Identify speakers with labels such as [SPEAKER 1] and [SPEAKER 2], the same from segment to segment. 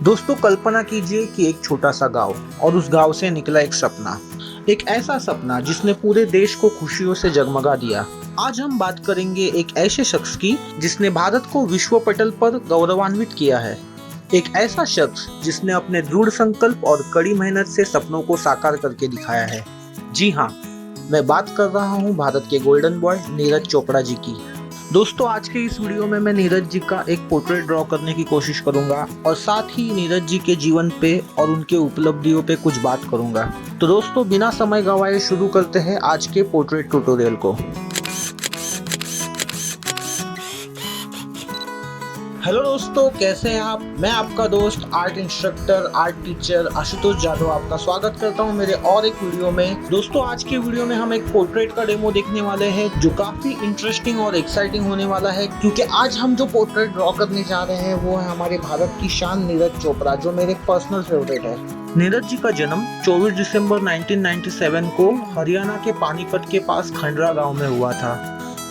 [SPEAKER 1] दोस्तों कल्पना कीजिए कि एक छोटा सा गांव और उस गांव से निकला एक सपना। एक ऐसा सपना जिसने पूरे देश को खुशियों से जगमगा दिया। आज हम बात करेंगे एक ऐसे शख्स की जिसने भारत को विश्व पटल पर गौरवान्वित किया है। एक ऐसा शख्स जिसने अपने दृढ़ संकल्प और कड़ी मेहनत से सपनों को साकार करके दिखाया है। जी हाँ, मैं बात कर रहा हूँ भारत के गोल्डन बॉय नीरज चोपड़ा जी की। दोस्तों आज के इस वीडियो में मैं नीरज जी का एक पोर्ट्रेट ड्रॉ करने की कोशिश करूंगा और साथ ही नीरज जी के जीवन पे और उनके उपलब्धियों पे कुछ बात करूंगा। तो दोस्तों बिना समय गंवाए शुरू करते हैं आज के पोर्ट्रेट ट्यूटोरियल को। हेलो दोस्तों, कैसे हैं आप? मैं आपका दोस्त art instructor art teacher Ashutosh Jadhav आपका स्वागत करता हूं मेरे और एक वीडियो में। दोस्तों आज के वीडियो में हम एक पोर्ट्रेट का डेमो देखने वाले हैं जो काफी इंटरेस्टिंग और एक्साइटिंग होने वाला है, क्योंकि आज हम जो पोर्ट्रेट ड्रॉ करने जा रहे हैं वो है हमारे भारत की शान नीरज चोपड़ा, जो मेरे पर्सनल फेवरेट है। नीरज जी का जन्म 24 दिसंबर 1997 को हरियाणा के पानीपत के पास खंडरा गाँव में हुआ था।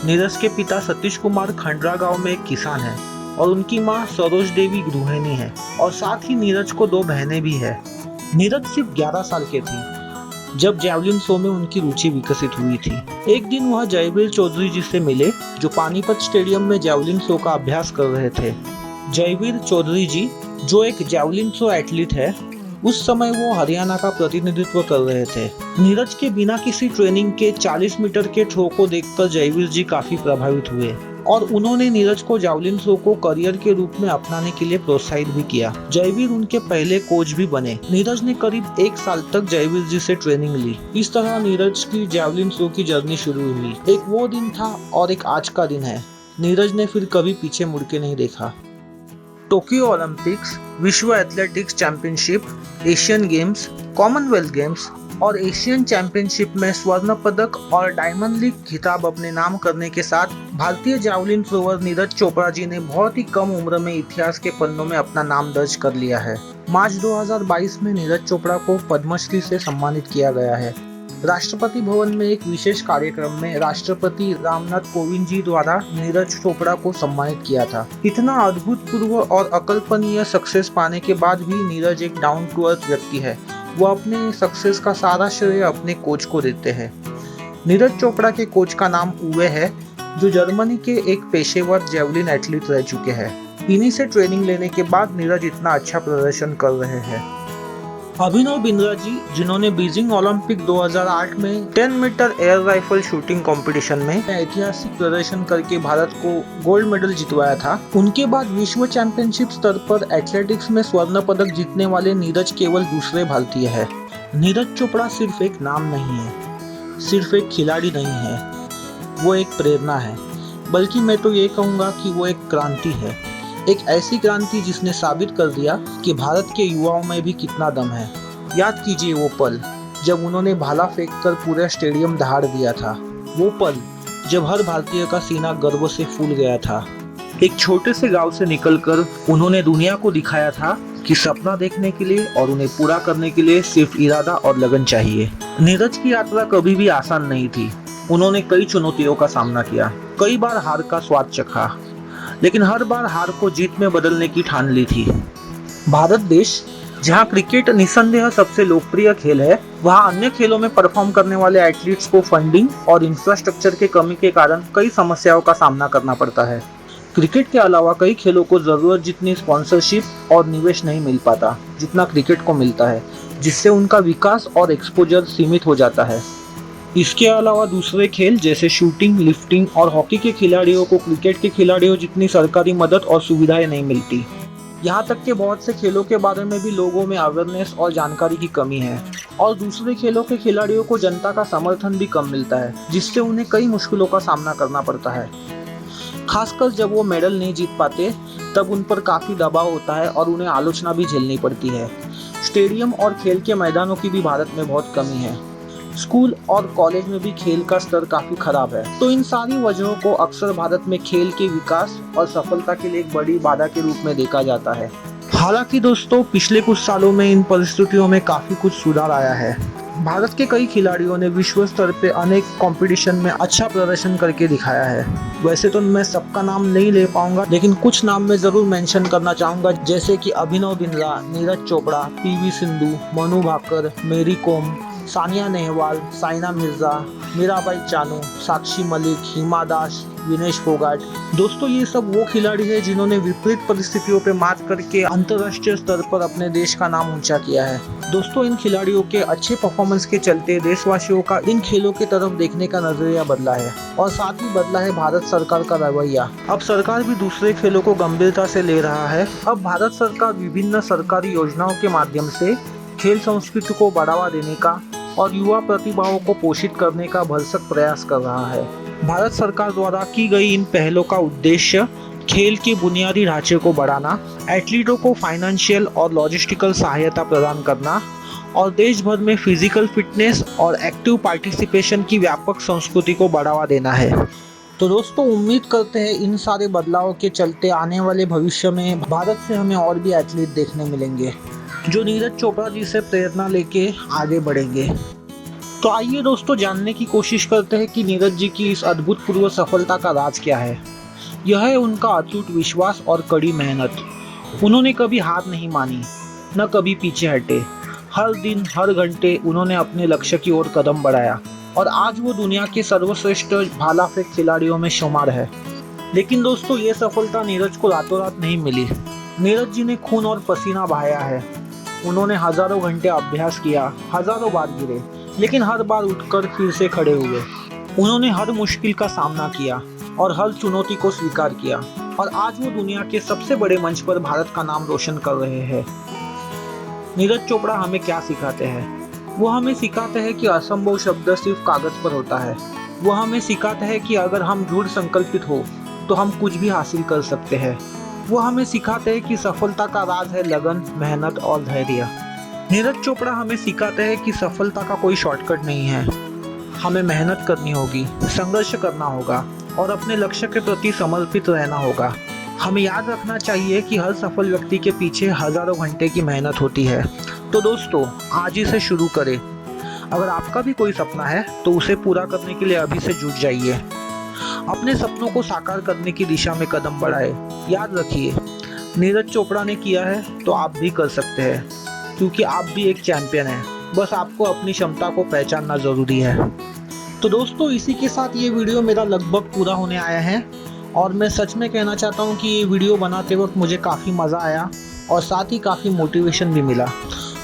[SPEAKER 1] नीरज के पिता सतीश कुमार खंडरा गाँव में एक किसान है और उनकी मां सरोज देवी गृहिणी है और साथ ही नीरज को 2 बहनें भी है। नीरज सिर्फ 11 साल के थी जब जैवलिन शो में उनकी रुचि विकसित हुई थी। एक दिन वह जयवीर चौधरी जी से मिले जो पानीपत स्टेडियम में जैवलिन शो का अभ्यास कर रहे थे। जयवीर चौधरी जी जो एक जैवलिन शो एथलीट है, उस समय वो हरियाणा का प्रतिनिधित्व कर रहे थे। नीरज के बिना किसी ट्रेनिंग के 40 मीटर के थ्रो को देखकर जयवीर जी काफी प्रभावित हुए और उन्होंने नीरज को जावलिन थ्रो को करियर के रूप में अपनाने के लिए प्रोत्साहित भी किया। जयवीर उनके पहले कोच भी बने। नीरज ने करीब 1 साल तक जयवीर जी से ट्रेनिंग ली। इस तरह नीरज की जावलिन थ्रो की जर्नी शुरू हुई। एक वो दिन था और एक आज का दिन है। नीरज ने फिर कभी पीछे मुड़ के नहीं देखा। टोक्यो ओलंपिक्स, विश्व athletics championship, Asian games, Commonwealth games और एशियन चैंपियनशिप में स्वर्ण पदक और डायमंड लीग खिताब अपने नाम करने के साथ भारतीय जावलिन थ्रोवर नीरज चोपड़ा जी ने बहुत ही कम उम्र में इतिहास के पन्नों में अपना नाम दर्ज कर लिया है। मार्च 2022 में नीरज चोपड़ा को पद्मश्री से सम्मानित किया गया है। राष्ट्रपति भवन में एक विशेष कार्यक्रम में राष्ट्रपति रामनाथ कोविंद जी द्वारा नीरज चोपड़ा को सम्मानित किया था। इतना अभूतपूर्व और अकल्पनीय सक्सेस पाने के बाद भी नीरज एक डाउन टू अर्थ व्यक्ति है। वो अपने सक्सेस का सारा श्रेय अपने कोच को देते हैं। नीरज चोपड़ा के कोच का नाम उवे है, जो जर्मनी के एक पेशेवर जेवलिन एथलीट रह चुके हैं। इन्हीं से ट्रेनिंग लेने के बाद नीरज इतना अच्छा प्रदर्शन कर रहे हैं। अभिनव बिंद्रा जी, जिन्होंने बीजिंग ओलंपिक 2008 में 10 metre air rifle shooting competition में ऐतिहासिक प्रदर्शन करके भारत को गोल्ड मेडल जितवाया था, उनके बाद विश्व चैंपियनशिप स्तर पर एथलेटिक्स में स्वर्ण पदक जीतने वाले नीरज केवल दूसरे भारतीय है। नीरज चोपड़ा सिर्फ एक नाम नहीं है, सिर्फ एक खिलाड़ी नहीं है, वो एक प्रेरणा है। बल्कि मैं तो ये कहूँगा कि वो एक क्रांति है। एक ऐसी क्रांति जिसने साबित कर दिया कि भारत के युवाओं में भी कितना दम है। याद कीजिए वो पल जब उन्होंने भाला फेंककर पूरा स्टेडियम दहाड़ दिया था। वो पल जब हर भारतीय का सीना गर्व से फूल गया था। एक छोटे से गांव से निकलकर उन्होंने दुनिया को दिखाया था कि सपना देखने के लिए और उन्हें पूरा करने के लिए सिर्फ इरादा और लगन चाहिए। नीरज की यात्रा कभी भी आसान नहीं थी। उन्होंने कई चुनौतियों का सामना किया, कई बार हार का स्वाद चखा, लेकिन हर बार हार को जीत में बदलने की ठान ली थी। भारत देश जहां क्रिकेट निस्संदेह सबसे लोकप्रिय खेल है, वहां अन्य खेलों में परफॉर्म करने वाले एथलीट्स को फंडिंग और इंफ्रास्ट्रक्चर के कमी के कारण कई समस्याओं का सामना करना पड़ता है। क्रिकेट के अलावा कई खेलों को जरूरत जितनी स्पॉन्सरशिप और निवेश नहीं मिल पाता जितना क्रिकेट को मिलता है, जिससे उनका विकास और एक्सपोजर सीमित हो जाता है। इसके अलावा दूसरे खेल जैसे शूटिंग, लिफ्टिंग और हॉकी के खिलाड़ियों को क्रिकेट के खिलाड़ियों जितनी सरकारी मदद और सुविधाएं नहीं मिलती। यहाँ तक कि बहुत से खेलों के बारे में भी लोगों में अवेयरनेस और जानकारी की कमी है और दूसरे खेलों के खिलाड़ियों को जनता का समर्थन भी कम मिलता है, जिससे उन्हें कई मुश्किलों का सामना करना पड़ता है। खासकर जब वो मेडल नहीं जीत पाते तब उन पर काफ़ी दबाव होता है और उन्हें आलोचना भी झेलनी पड़ती है। स्टेडियम और खेल के मैदानों की भी भारत में बहुत कमी है। स्कूल और कॉलेज में भी खेल का स्तर काफी खराब है। तो इन सारी वजहों को अक्सर भारत में खेल के विकास और सफलता के लिए एक बड़ी बाधा के रूप में देखा जाता है। हालांकि दोस्तों पिछले कुछ सालों में इन परिस्थितियों में काफी कुछ सुधार आया है। भारत के कई खिलाड़ियों ने विश्व स्तर पे अनेक कंपटीशन में अच्छा प्रदर्शन करके दिखाया है। वैसे तो मैं सबका नाम नहीं ले पाऊंगा, लेकिन कुछ नाम मैं जरूर मेंशन करना चाहूंगा, जैसे कि अभिनव बिंद्रा, नीरज चोपड़ा, पीवी सिंधु, मनु भाकर, मेरी कोम, सानिया नेहवाल, साइना मिर्जा, मीराबाई चानू, साक्षी मलिक, हिमा दास, विनेश फोगाट। दोस्तों ये सब वो खिलाड़ी हैं जिन्होंने विपरीत परिस्थितियों पे मात करके अंतर्राष्ट्रीय स्तर पर अपने देश का नाम ऊंचा किया है। दोस्तों इन खिलाड़ियों के अच्छे परफॉर्मेंस के चलते देशवासियों का इन खेलों की तरफ देखने का नजरिया बदला है और साथ ही बदला है भारत सरकार का रवैया। अब सरकार भी दूसरे खेलों को गंभीरता से ले रहा है। अब भारत सरकार विभिन्न सरकारी योजनाओं के माध्यम से खेल संस्कृति को बढ़ावा देने का और युवा प्रतिभाओं को पोषित करने का भरसक प्रयास कर रहा है। भारत सरकार द्वारा की गई इन पहलों का उद्देश्य खेल के बुनियादी ढांचे को बढ़ाना, एथलीटों को फाइनेंशियल और लॉजिस्टिकल सहायता प्रदान करना और देश भर में फिजिकल फिटनेस और एक्टिव पार्टिसिपेशन की व्यापक संस्कृति को बढ़ावा देना है। तो दोस्तों उम्मीद करते हैं इन सारे बदलावों के चलते आने वाले भविष्य में भारत से हमें और भी एथलीट देखने मिलेंगे जो नीरज चोपड़ा जी से प्रेरणा लेके आगे बढ़ेंगे। तो आइए दोस्तों जानने की कोशिश करते हैं कि नीरज जी की इस अभूतपूर्व सफलता का राज क्या है। यह है उनका अटूट विश्वास और कड़ी मेहनत। उन्होंने कभी हार नहीं मानी, न कभी पीछे हटे। हर दिन हर घंटे उन्होंने अपने लक्ष्य की ओर कदम बढ़ाया और आज वो दुनिया के सर्वश्रेष्ठ भाला फेंक खिलाड़ियों में शुमार है। लेकिन दोस्तों ये सफलता नीरज को रातों रात नहीं मिली। नीरज जी ने खून और पसीना बहाया है। उन्होंने हजारों घंटे अभ्यास किया, हजारों बार गिरे, लेकिन हर बार उठकर फिर से खड़े हुए। उन्होंने हर मुश्किल का सामना किया और हर चुनौती को स्वीकार किया और आज वो दुनिया के सबसे बड़े मंच पर भारत का नाम रोशन कर रहे हैं। नीरज चोपड़ा हमें क्या सिखाते हैं? वो हमें सिखाते हैं कि असंभव शब्द सिर्फ कागज पर होता है। वो हमें सिखाते हैं कि अगर हम दृढ़ संकल्पित हो तो हम कुछ भी हासिल कर सकते हैं। वो हमें सिखाते हैं कि सफलता का राज है लगन, मेहनत और धैर्य। नीरज चोपड़ा हमें सिखाते हैं कि सफलता का कोई शॉर्टकट नहीं है। हमें मेहनत करनी होगी, संघर्ष करना होगा और अपने लक्ष्य के प्रति समर्पित रहना होगा। हमें याद रखना चाहिए कि हर सफल व्यक्ति के पीछे हजारों घंटे की मेहनत होती है। तो दोस्तों आज ही से शुरू करें। अगर आपका भी कोई सपना है तो उसे पूरा करने के लिए अभी से जुट जाइए। अपने सपनों को साकार करने की दिशा में कदम बढ़ाए। याद रखिए नीरज चोपड़ा ने किया है तो आप भी कर सकते हैं, क्योंकि आप भी एक चैंपियन हैं। बस आपको अपनी क्षमता को पहचानना जरूरी है। तो दोस्तों इसी के साथ ये वीडियो मेरा लगभग पूरा होने आया है और मैं सच में कहना चाहता हूँ कि ये वीडियो बनाते वक्त मुझे काफ़ी मज़ा आया और साथ ही काफ़ी मोटिवेशन भी मिला।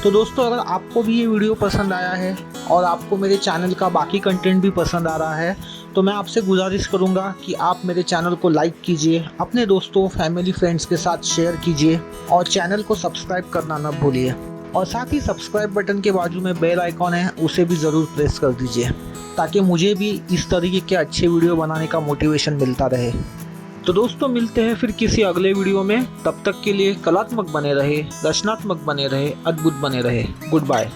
[SPEAKER 1] तो दोस्तों अगर आपको भी ये वीडियो पसंद आया है और आपको मेरे चैनल का बाकी कंटेंट भी पसंद आ रहा है तो मैं आपसे गुजारिश करूंगा कि आप मेरे चैनल को लाइक कीजिए, अपने दोस्तों, फैमिली, फ्रेंड्स के साथ शेयर कीजिए और चैनल को सब्सक्राइब करना न भूलिए। और साथ ही सब्सक्राइब बटन के बाजू में बेल आइकॉन है, उसे भी ज़रूर प्रेस कर दीजिए ताकि मुझे भी इस तरीके के अच्छे वीडियो बनाने का मोटिवेशन मिलता रहे। तो दोस्तों मिलते हैं फिर किसी अगले वीडियो में। तब तक के लिए कलात्मक बने रहे, रचनात्मक बने रहे, अद्भुत बने रहे। Good bye.